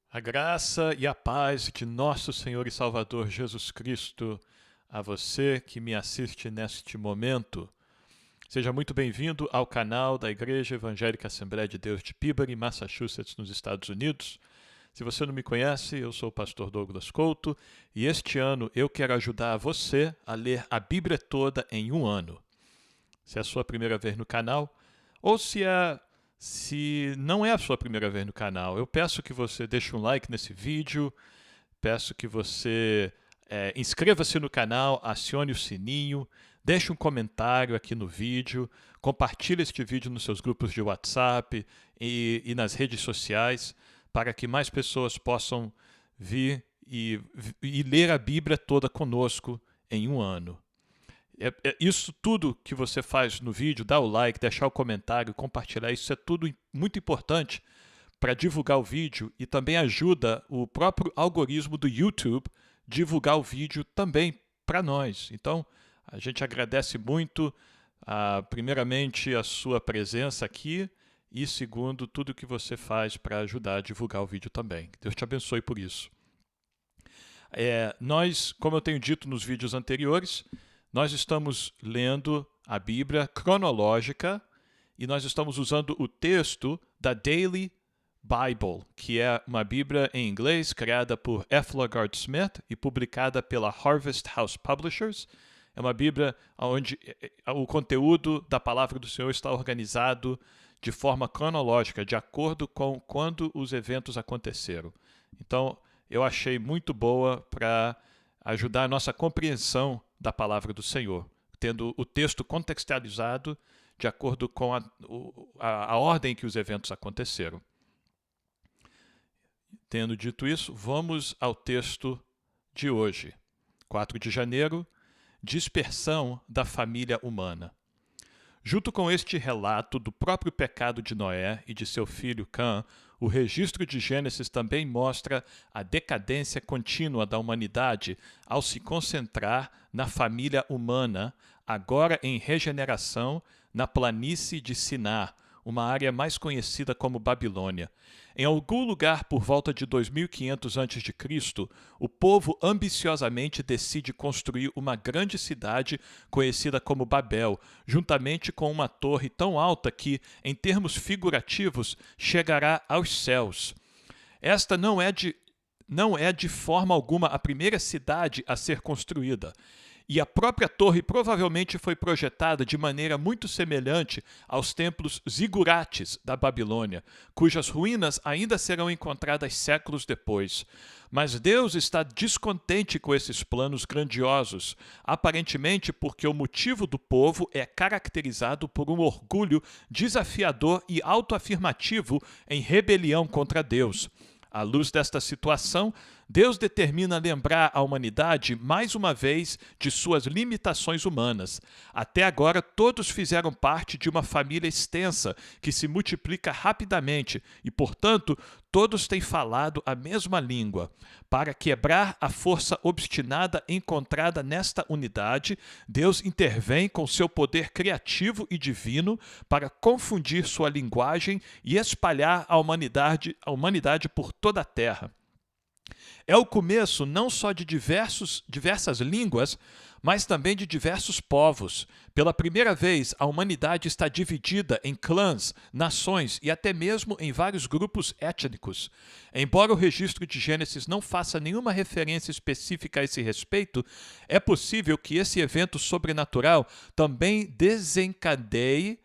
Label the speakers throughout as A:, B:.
A: A graça e a paz de nosso Senhor e Salvador Jesus Cristo a você que me assiste neste momento. Seja muito bem-vindo ao canal da Igreja Evangélica Assembleia de Deus de Peabody, Massachusetts, nos Estados Unidos. Se você não me conhece, eu sou o pastor Douglas Couto e este ano eu quero ajudar você a ler a Bíblia toda em um ano. Se é a sua primeira vez no canal, ou se não é a sua primeira vez no canal, eu peço que você deixe um like nesse vídeo, peço que você inscreva-se no canal, acione o sininho, deixe um comentário aqui no vídeo, compartilhe este vídeo nos seus grupos de WhatsApp e nas redes sociais, para que mais pessoas possam vir e ler a Bíblia toda conosco em um ano. Isso tudo que você faz no vídeo, dar o like, deixar o comentário, compartilhar, isso é tudo muito importante para divulgar o vídeo e também ajuda o próprio algoritmo do YouTube divulgar o vídeo também para nós. Então, a gente agradece muito, primeiramente, a sua presença aqui e, segundo, tudo que você faz para ajudar a divulgar o vídeo também. Deus te abençoe por isso. Nós, como eu tenho dito nos vídeos anteriores, nós estamos lendo a Bíblia cronológica e nós estamos usando o texto da Daily Bible, que é uma Bíblia em inglês criada por F. LaGard Smith e publicada pela Harvest House Publishers. É uma Bíblia onde o conteúdo da Palavra do Senhor está organizado de forma cronológica, de acordo com quando os eventos aconteceram. Então, eu achei muito boa para ajudar a nossa compreensão da Palavra do Senhor, tendo o texto contextualizado de acordo com a ordem que os eventos aconteceram. Tendo dito isso, vamos ao texto de hoje. 4 de janeiro, dispersão da família humana. Junto com este relato do próprio pecado de Noé e de seu filho Cã, o registro de Gênesis também mostra a decadência contínua da humanidade ao se concentrar na família humana, agora em regeneração, na planície de Sinar, uma área mais conhecida como Babilônia. Em algum lugar por volta de 2500 a.C., o povo ambiciosamente decide construir uma grande cidade conhecida como Babel, juntamente com uma torre tão alta que, em termos figurativos, chegará aos céus. Esta não é de forma alguma a primeira cidade a ser construída. E a própria torre provavelmente foi projetada de maneira muito semelhante aos templos zigurates da Babilônia, cujas ruínas ainda serão encontradas séculos depois. Mas Deus está descontente com esses planos grandiosos, aparentemente porque o motivo do povo é caracterizado por um orgulho desafiador e autoafirmativo em rebelião contra Deus. À luz desta situação, Deus determina lembrar a humanidade mais uma vez de suas limitações humanas. Até agora, todos fizeram parte de uma família extensa que se multiplica rapidamente e, portanto, todos têm falado a mesma língua. Para quebrar a força obstinada encontrada nesta unidade, Deus intervém com seu poder criativo e divino para confundir sua linguagem e espalhar a humanidade por toda a terra. É o começo não só de diversas línguas, mas também de diversos povos. Pela primeira vez, a humanidade está dividida em clãs, nações e até mesmo em vários grupos étnicos. Embora o registro de Gênesis não faça nenhuma referência específica a esse respeito, é possível que esse evento sobrenatural também desencadeie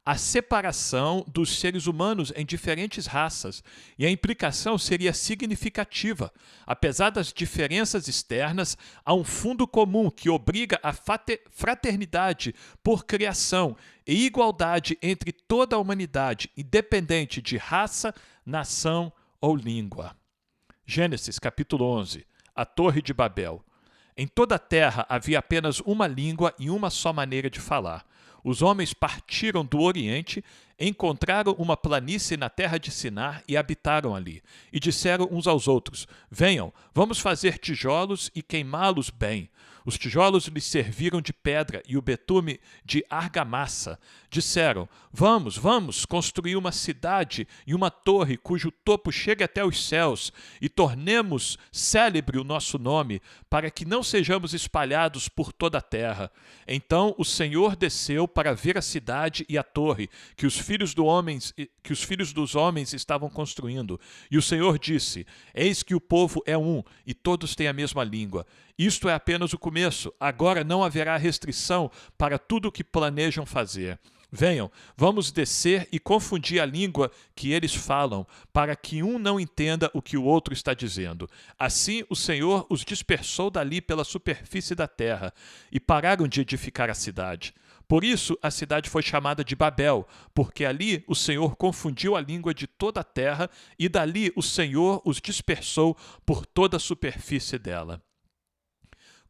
A: a separação dos seres humanos em diferentes raças, e a implicação seria significativa. Apesar das diferenças externas, há um fundo comum que obriga a fraternidade por criação e igualdade entre toda a humanidade, independente de raça, nação ou língua. Gênesis capítulo 11. A Torre de Babel. Em toda a terra havia apenas uma língua e uma só maneira de falar. Os homens partiram do Oriente, encontraram uma planície na terra de Sinar e habitaram ali. E disseram uns aos outros: venham, vamos fazer tijolos e queimá-los bem. Os tijolos lhes serviram de pedra e o betume de argamassa. Disseram: Vamos, vamos construir uma cidade e uma torre cujo topo chegue até os céus, e tornemos célebre o nosso nome, para que não sejamos espalhados por toda a terra. Então o Senhor desceu para ver a cidade e a torre que os filhos dos homens estavam construindo. E o Senhor disse: Eis que o povo é um, e todos têm a mesma língua. Isto é apenas o começo. Agora não haverá restrição para tudo o que planejam fazer. Venham, vamos descer e confundir a língua que eles falam, para que um não entenda o que o outro está dizendo. Assim o Senhor os dispersou dali pela superfície da terra, e pararam de edificar a cidade. Por isso a cidade foi chamada de Babel, porque ali o Senhor confundiu a língua de toda a terra, e dali o Senhor os dispersou por toda a superfície dela.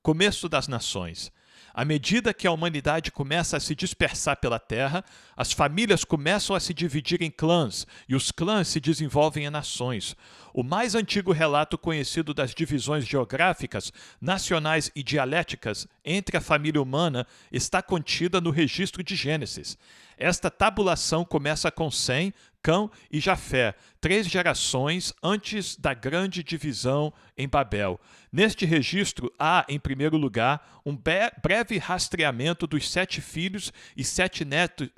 A: Começo das nações. À medida que a humanidade começa a se dispersar pela terra, as famílias começam a se dividir em clãs, e os clãs se desenvolvem em nações. O mais antigo relato conhecido das divisões geográficas, nacionais e dialéticas entre a família humana está contida no registro de Gênesis. Esta tabulação começa com Sem, Cã e Jafé, 3 gerações antes da grande divisão em Babel. Neste registro há, em primeiro lugar, um breve rastreamento dos 7 filhos e 7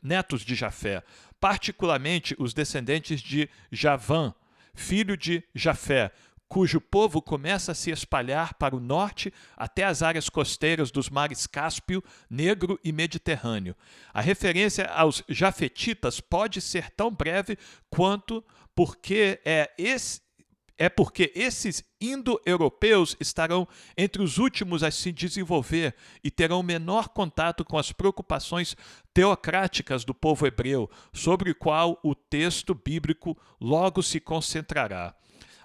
A: netos de Jafé, particularmente os descendentes de Javã, filho de Jafé, cujo povo começa a se espalhar para o norte até as áreas costeiras dos mares Cáspio, Negro e Mediterrâneo. A referência aos jafetitas pode ser tão breve quanto porque esses indo-europeus estarão entre os últimos a se desenvolver e terão menor contato com as preocupações teocráticas do povo hebreu, sobre o qual o texto bíblico logo se concentrará.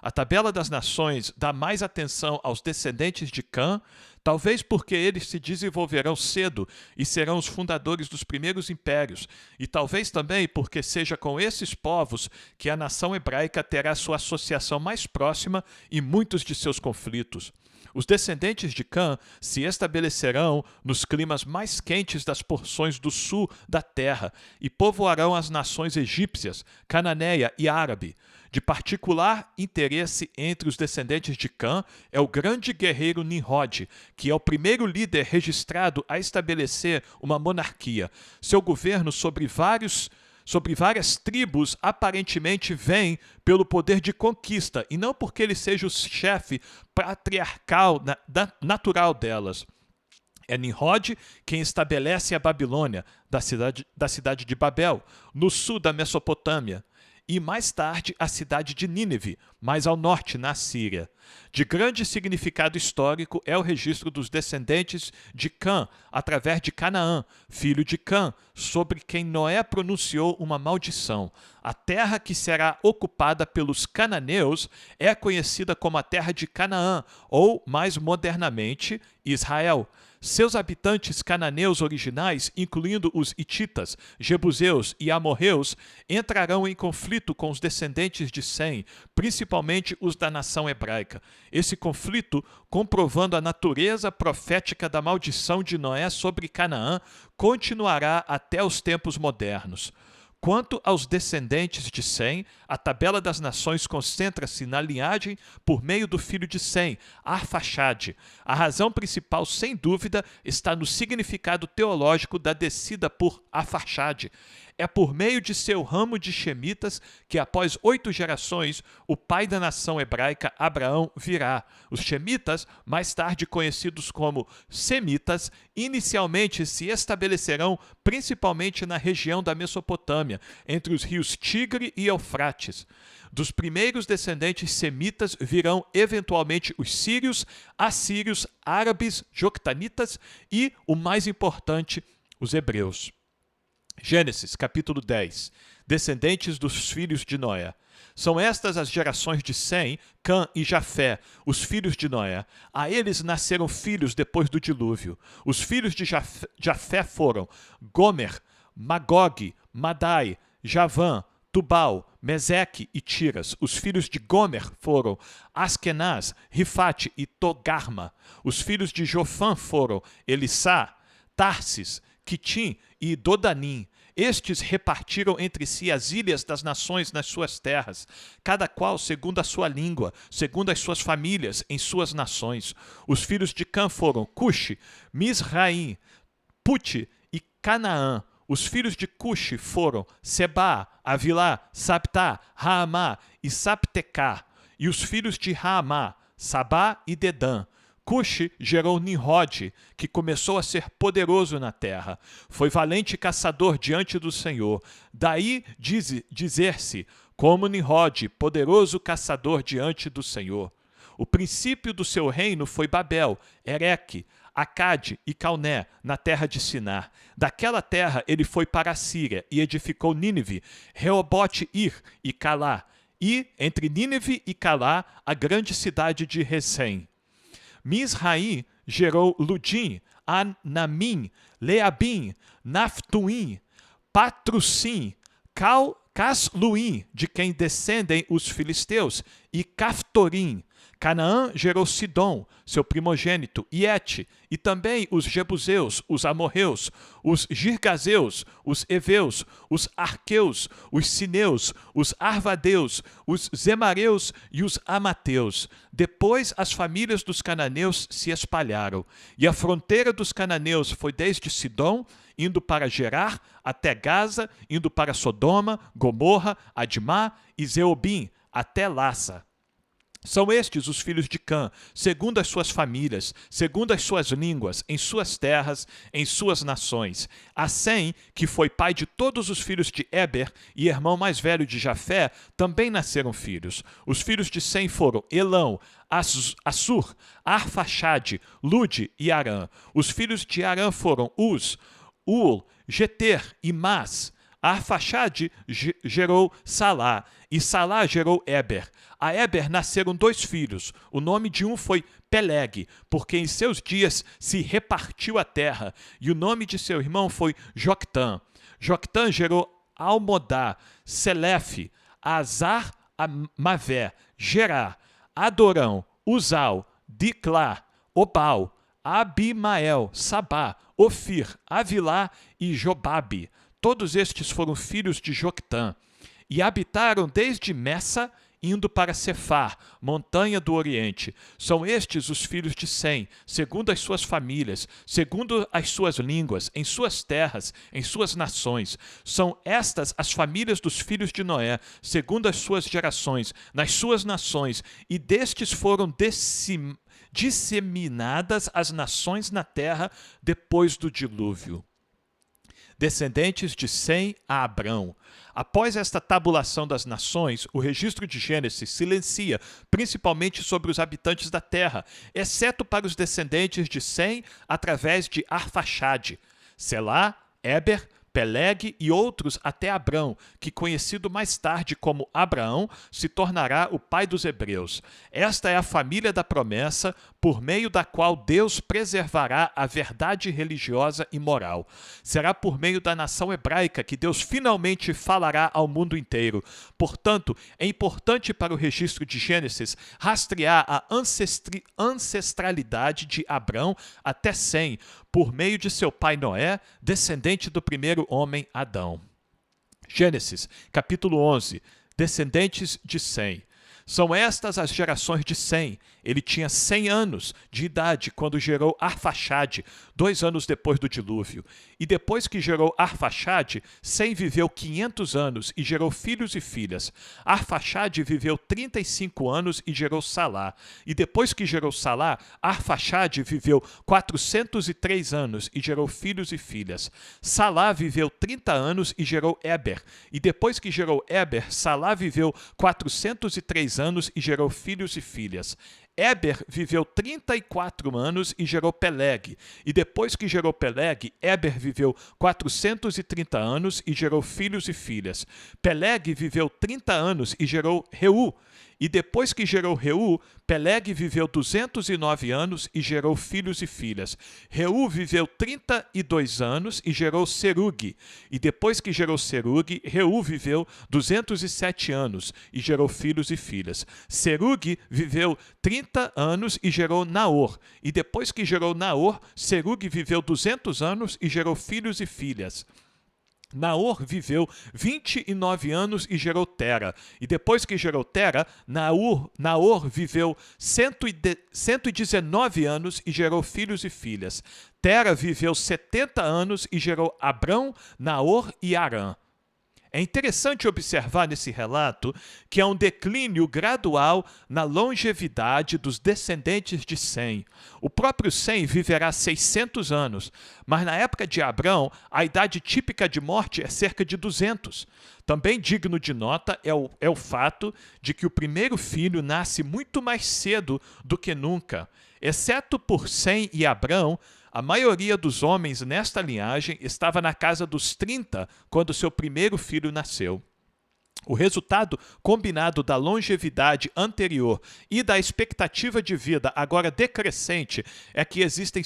A: A tabela das nações dá mais atenção aos descendentes de Cã, talvez porque eles se desenvolverão cedo e serão os fundadores dos primeiros impérios, e talvez também porque seja com esses povos que a nação hebraica terá sua associação mais próxima e muitos de seus conflitos. Os descendentes de Cã se estabelecerão nos climas mais quentes das porções do sul da terra e povoarão as nações egípcias, cananeia e árabe. De particular interesse entre os descendentes de Cã é o grande guerreiro Nimrod, que é o primeiro líder registrado a estabelecer uma monarquia. Seu governo sobre várias tribos aparentemente vem pelo poder de conquista e não porque ele seja o chefe patriarcal natural delas. É Nimrod quem estabelece a Babilônia, da cidade de Babel, no sul da Mesopotâmia, e mais tarde a cidade de Nínive, mais ao norte, na Síria. De grande significado histórico é o registro dos descendentes de Cã, através de Canaã, filho de Cã, sobre quem Noé pronunciou uma maldição. A terra que será ocupada pelos cananeus é conhecida como a terra de Canaã, ou, mais modernamente, Israel. Seus habitantes cananeus originais, incluindo os hititas, jebuseus e amorreus, entrarão em conflito com os descendentes de Sem, principalmente os da nação hebraica. Esse conflito, comprovando a natureza profética da maldição de Noé sobre Canaã, continuará até os tempos modernos. Quanto aos descendentes de Sem, a tabela das nações concentra-se na linhagem por meio do filho de Sem, Arfaxade. A razão principal, sem dúvida, está no significado teológico da descida por Arfaxade. É por meio de seu ramo de Shemitas que, após 8 gerações, o pai da nação hebraica, Abraão, virá. Os Shemitas, mais tarde conhecidos como Semitas, inicialmente se estabelecerão principalmente na região da Mesopotâmia, entre os rios Tigre e Eufrates. Dos primeiros descendentes semitas virão eventualmente os sírios, assírios, árabes, joctanitas e, o mais importante, os hebreus. Gênesis, capítulo 10. Descendentes dos filhos de Noé. São estas as gerações de Sem, Cã e Jafé, os filhos de Noé. A eles nasceram filhos depois do dilúvio. Os filhos de Jafé foram Gomer, Magog, Madai, Javã, Tubal, Meseque e Tiras. Os filhos de Gomer foram Askenaz, Rifate e Togarma. Os filhos de Jofã foram Elissá, Tarsis, Quitim e Dodanim. Estes repartiram entre si as ilhas das nações nas suas terras, cada qual segundo a sua língua, segundo as suas famílias, em suas nações. Os filhos de Cã foram Cuxi, Misraim, Puti e Canaã. Os filhos de Cuxi foram Sebá, Avilá, Sabtá, Raamá e Saptecá. E os filhos de Raamá, Sabá e Dedã. Cuxi gerou Nimrode, que começou a ser poderoso na terra. Foi valente caçador diante do Senhor. Daí dizer-se, como Nimrode, poderoso caçador diante do Senhor. O princípio do seu reino foi Babel, Ereque, Acade e Calné, na terra de Sinar. Daquela terra ele foi para a Síria e edificou Nínive, Reobote-ir e Calá. E, entre Nínive e Calá, a grande cidade de Recém. Misraim gerou Ludim, Anamim, Leabim, Naftuim, Patrusim, Casluim, de quem descendem os filisteus, e Caftorim. Canaã gerou Sidom, seu primogênito, e Et, e também os Jebuseus, os Amorreus, os Girgazeus, os Eveus, os Arqueus, os Sineus, os Arvadeus, os Zemareus e os Amateus. Depois as famílias dos cananeus se espalharam, e a fronteira dos cananeus foi desde Sidom, indo para Gerar, até Gaza, indo para Sodoma, Gomorra, Admá e Zeobim, até Lassa. São estes os filhos de Cã, segundo as suas famílias, segundo as suas línguas, em suas terras, em suas nações. A Sem, que foi pai de todos os filhos de Eber e irmão mais velho de Jafé, também nasceram filhos. Os filhos de Sem foram Elão, Assur, Arfaxade, Lude e Arã. Os filhos de Arã foram Uz, Ul, Geter e Mas. Arfaxade gerou Salá, e Salá gerou Eber. A Eber nasceram 2 filhos. O nome de um foi Peleg, porque em seus dias se repartiu a terra, e o nome de seu irmão foi Joctã. Joctã gerou Almodá, Selefe, Azar, Mavé, Gerá, Adorão, Uzal, Diclá, Obal, Abimael, Sabá, Ofir, Avilá e Jobabe. Todos estes foram filhos de Joctã, e habitaram desde Messa, indo para Cefar, montanha do Oriente. São estes os filhos de Sem, segundo as suas famílias, segundo as suas línguas, em suas terras, em suas nações. São estas as famílias dos filhos de Noé, segundo as suas gerações, nas suas nações, e destes foram disseminadas as nações na terra depois do dilúvio. Descendentes de Sem a Abrão. Após esta tabulação das nações, o registro de Gênesis silencia, principalmente sobre os habitantes da terra, exceto para os descendentes de Sem através de Arfaxade, Selá, Eber, Peleg e outros até Abrão, que conhecido mais tarde como Abraão, se tornará o pai dos hebreus. Esta é a família da promessa, por meio da qual Deus preservará a verdade religiosa e moral. Será por meio da nação hebraica que Deus finalmente falará ao mundo inteiro. Portanto, é importante para o registro de Gênesis rastrear a ancestralidade de Abrão até Sem, por meio de seu pai Noé, descendente do primeiro homem Adão. Gênesis, capítulo 11, descendentes de Sem. São estas as gerações de Sem. Ele tinha 100 anos de idade quando gerou Arfaxade, 2 anos depois do dilúvio. E depois que gerou Arfaxade, Sem viveu 500 anos e gerou filhos e filhas. Arfaxade viveu 35 anos e gerou Salá. E depois que gerou Salá, Arfaxade viveu 403 anos e gerou filhos e filhas. Salá viveu 30 anos e gerou Eber. E depois que gerou Eber, Salá viveu 403 anos e gerou filhos e filhas. Eber viveu 34 anos e gerou Peleg. E depois que gerou Peleg, Eber viveu 430 anos e gerou filhos e filhas. Peleg viveu 30 anos e gerou Reu. E depois que gerou Reu, Peleg viveu 209 anos e gerou filhos e filhas. Reu viveu 32 anos e gerou Serug. E depois que gerou Serug, Reu viveu 207 anos e gerou filhos e filhas. Serug viveu 30 anos e gerou Naor. E depois que gerou Naor, Serug viveu 200 anos e gerou filhos e filhas. Naor viveu 29 anos e gerou Tera. E depois que gerou Tera, Naor viveu 119 anos e gerou filhos e filhas. Tera viveu 70 anos e gerou Abrão, Naor e Arã. É interessante observar nesse relato que há um declínio gradual na longevidade dos descendentes de Sem. O próprio Sem viverá 600 anos, mas na época de Abrão, a idade típica de morte é cerca de 200. Também digno de nota é o fato de que o primeiro filho nasce muito mais cedo do que nunca. Exceto por Sem e Abrão, a maioria dos homens nesta linhagem estava na casa dos 30 quando seu primeiro filho nasceu. O resultado combinado da longevidade anterior e da expectativa de vida agora decrescente é que existem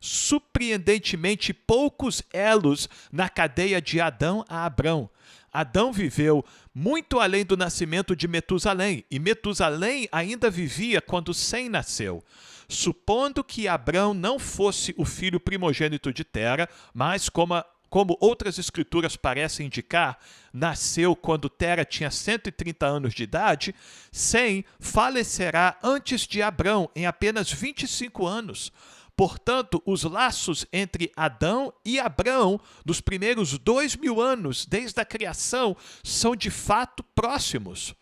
A: surpreendentemente poucos elos na cadeia de Adão a Abrão. Adão viveu muito além do nascimento de Metusalém, e Metusalém ainda vivia quando Sem nasceu. Supondo que Abrão não fosse o filho primogênito de Tera, mas como outras escrituras parecem indicar, nasceu quando Tera tinha 130 anos de idade, Sem falecerá antes de Abrão, em apenas 25 anos. Portanto, os laços entre Adão e Abrão, dos primeiros 2000 anos desde a criação, são de fato próximos.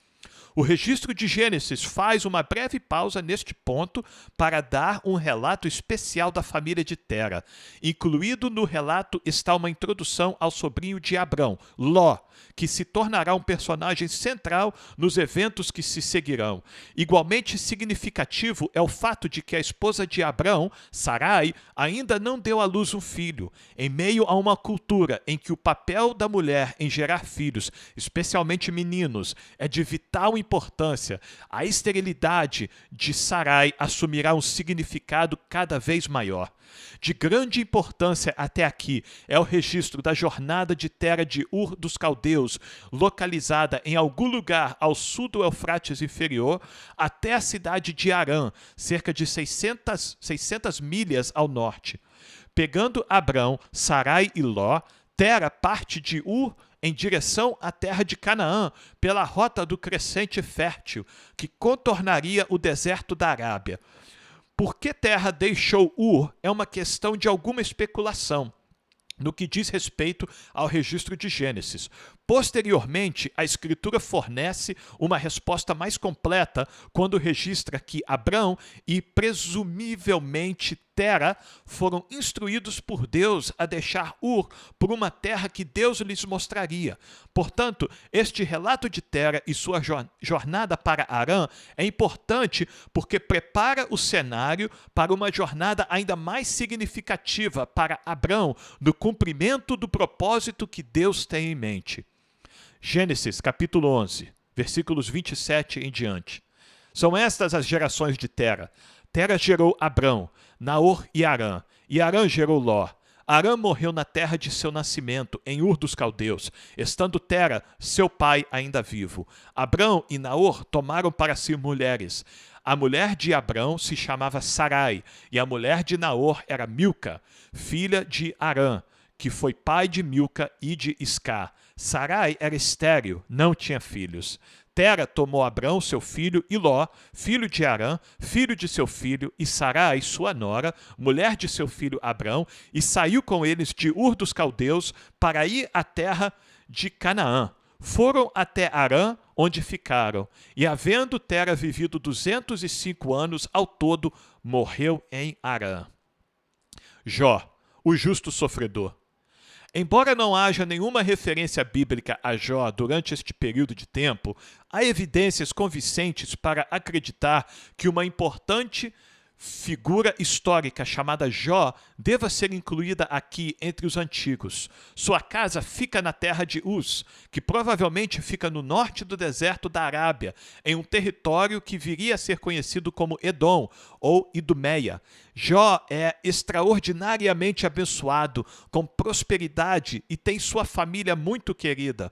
A: O registro de Gênesis faz uma breve pausa neste ponto para dar um relato especial da família de Tera. Incluído no relato está uma introdução ao sobrinho de Abrão, Ló, que se tornará um personagem central nos eventos que se seguirão. Igualmente significativo é o fato de que a esposa de Abrão, Sarai, ainda não deu à luz um filho. Em meio a uma cultura em que o papel da mulher em gerar filhos, especialmente meninos, é de vital importância, a esterilidade de Sarai assumirá um significado cada vez maior. De grande importância até aqui é o registro da jornada de Tera de Ur dos Caldeus, localizada em algum lugar ao sul do Eufrates inferior, até a cidade de Harã, cerca de 600 milhas ao norte. Pegando Abrão, Sarai e Ló, Tera parte de Ur em direção à terra de Canaã, pela rota do crescente fértil, que contornaria o deserto da Arábia. Por que Tera deixou Ur é uma questão de alguma especulação no que diz respeito ao registro de Gênesis. Posteriormente, a Escritura fornece uma resposta mais completa quando registra que Abrão e, presumivelmente, Tera foram instruídos por Deus a deixar Ur por uma terra que Deus lhes mostraria. Portanto, este relato de Tera e sua jornada para Harã é importante porque prepara o cenário para uma jornada ainda mais significativa para Abrão no cumprimento do propósito que Deus tem em mente. Gênesis capítulo 11, versículos 27 em diante. São estas as gerações de Tera. Tera gerou Abrão, Naor e Harã gerou Ló. Harã morreu na terra de seu nascimento, em Ur dos Caldeus, estando Tera, seu pai, ainda vivo. Abrão e Naor tomaram para si mulheres. A mulher de Abrão se chamava Sarai, e a mulher de Naor era Milca, filha de Harã, que foi pai de Milca e de Isca. Sarai era estéril, não tinha filhos. Tera tomou Abrão, seu filho, e Ló, filho de Harã, filho de seu filho, e Sarai, sua nora, mulher de seu filho Abrão, e saiu com eles de Ur dos Caldeus para ir à terra de Canaã. Foram até Harã, onde ficaram, e havendo Tera vivido 205 anos ao todo, morreu em Harã. Jó, o justo sofredor. Embora não haja nenhuma referência bíblica a Jó durante este período de tempo, há evidências convincentes para acreditar que uma importante figura histórica chamada Jó deva ser incluída aqui entre os antigos. Sua casa fica na terra de Uz, que provavelmente fica no norte do deserto da Arábia, em um território que viria a ser conhecido como Edom ou Idumeia. Jó é extraordinariamente abençoado, com prosperidade e tem sua família muito querida.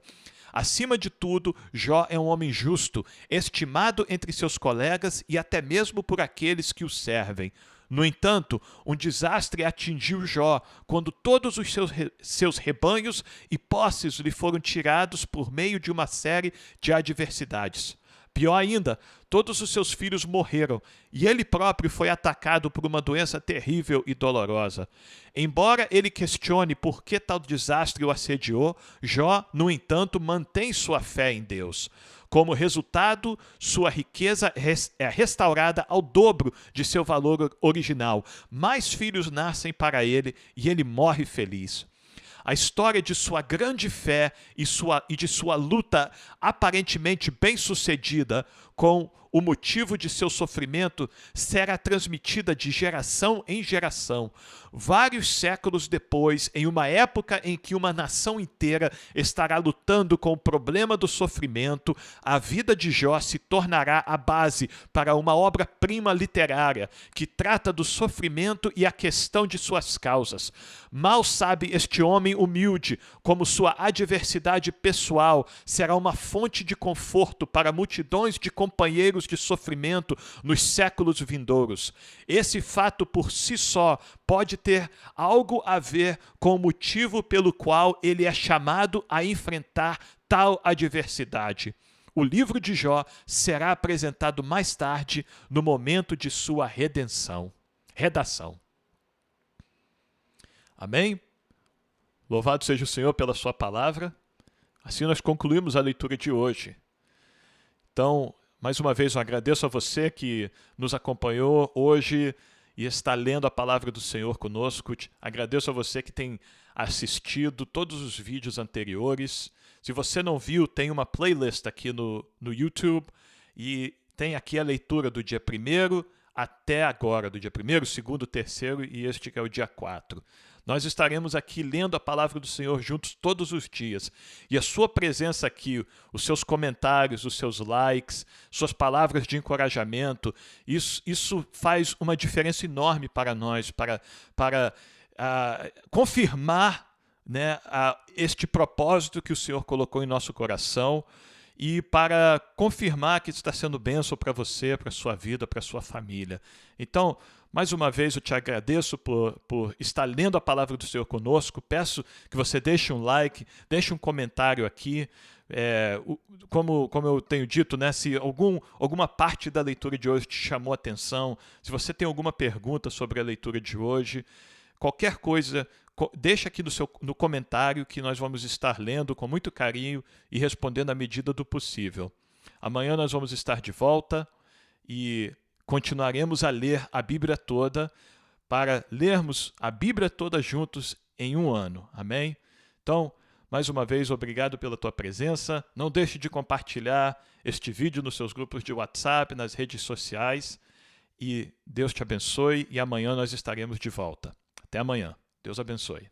A: Acima de tudo, Jó é um homem justo, estimado entre seus colegas e até mesmo por aqueles que o servem. No entanto, um desastre atingiu Jó quando todos os seus rebanhos e posses lhe foram tirados por meio de uma série de adversidades. Pior ainda, todos os seus filhos morreram e ele próprio foi atacado por uma doença terrível e dolorosa. Embora ele questione por que tal desastre o assediou, Jó, no entanto, mantém sua fé em Deus. Como resultado, sua riqueza é restaurada ao dobro de seu valor original. Mais filhos nascem para ele e ele morre feliz. A história de sua grande fé e de sua luta aparentemente bem-sucedida com o motivo de seu sofrimento será transmitida de geração em geração. Vários séculos depois, em uma época em que uma nação inteira estará lutando com o problema do sofrimento, a vida de Jó se tornará a base para uma obra-prima literária que trata do sofrimento e a questão de suas causas. Mal sabe este homem humilde como sua adversidade pessoal será uma fonte de conforto para multidões de companheiros de sofrimento nos séculos vindouros. Esse fato por si só pode ter algo a ver com o motivo pelo qual ele é chamado a enfrentar tal adversidade. O livro de Jó será apresentado mais tarde no momento de sua redação. Amém? Louvado seja o Senhor pela sua palavra. Assim nós concluímos a leitura de hoje. Então, mais uma vez eu agradeço a você que nos acompanhou hoje e está lendo a palavra do Senhor conosco. Agradeço a você que tem assistido todos os vídeos anteriores. Se você não viu, tem uma playlist aqui no YouTube e tem aqui a leitura do dia 1º até agora, do dia 1º, 2º, 3º e este que é o dia 4. Nós estaremos aqui lendo a palavra do Senhor juntos todos os dias. E a sua presença aqui, os seus comentários, os seus likes, suas palavras de encorajamento, isso faz uma diferença enorme para nós, para confirmar, né, este propósito que o Senhor colocou em nosso coração e para confirmar que está sendo bênção para você, para a sua vida, para a sua família. Então, mais uma vez eu te agradeço por estar lendo a palavra do Senhor conosco. Peço que você deixe um like, deixe um comentário aqui. Como eu tenho dito, né, se alguma parte da leitura de hoje te chamou a atenção, se você tem alguma pergunta sobre a leitura de hoje, qualquer coisa, deixa aqui no comentário que nós vamos estar lendo com muito carinho e respondendo à medida do possível. Amanhã nós vamos estar de volta e continuaremos a ler a Bíblia toda para lermos a Bíblia toda juntos em um ano. Amém? Então, mais uma vez, obrigado pela tua presença. Não deixe de compartilhar este vídeo nos seus grupos de WhatsApp, nas redes sociais. E Deus te abençoe e amanhã nós estaremos de volta. Até amanhã. Deus abençoe.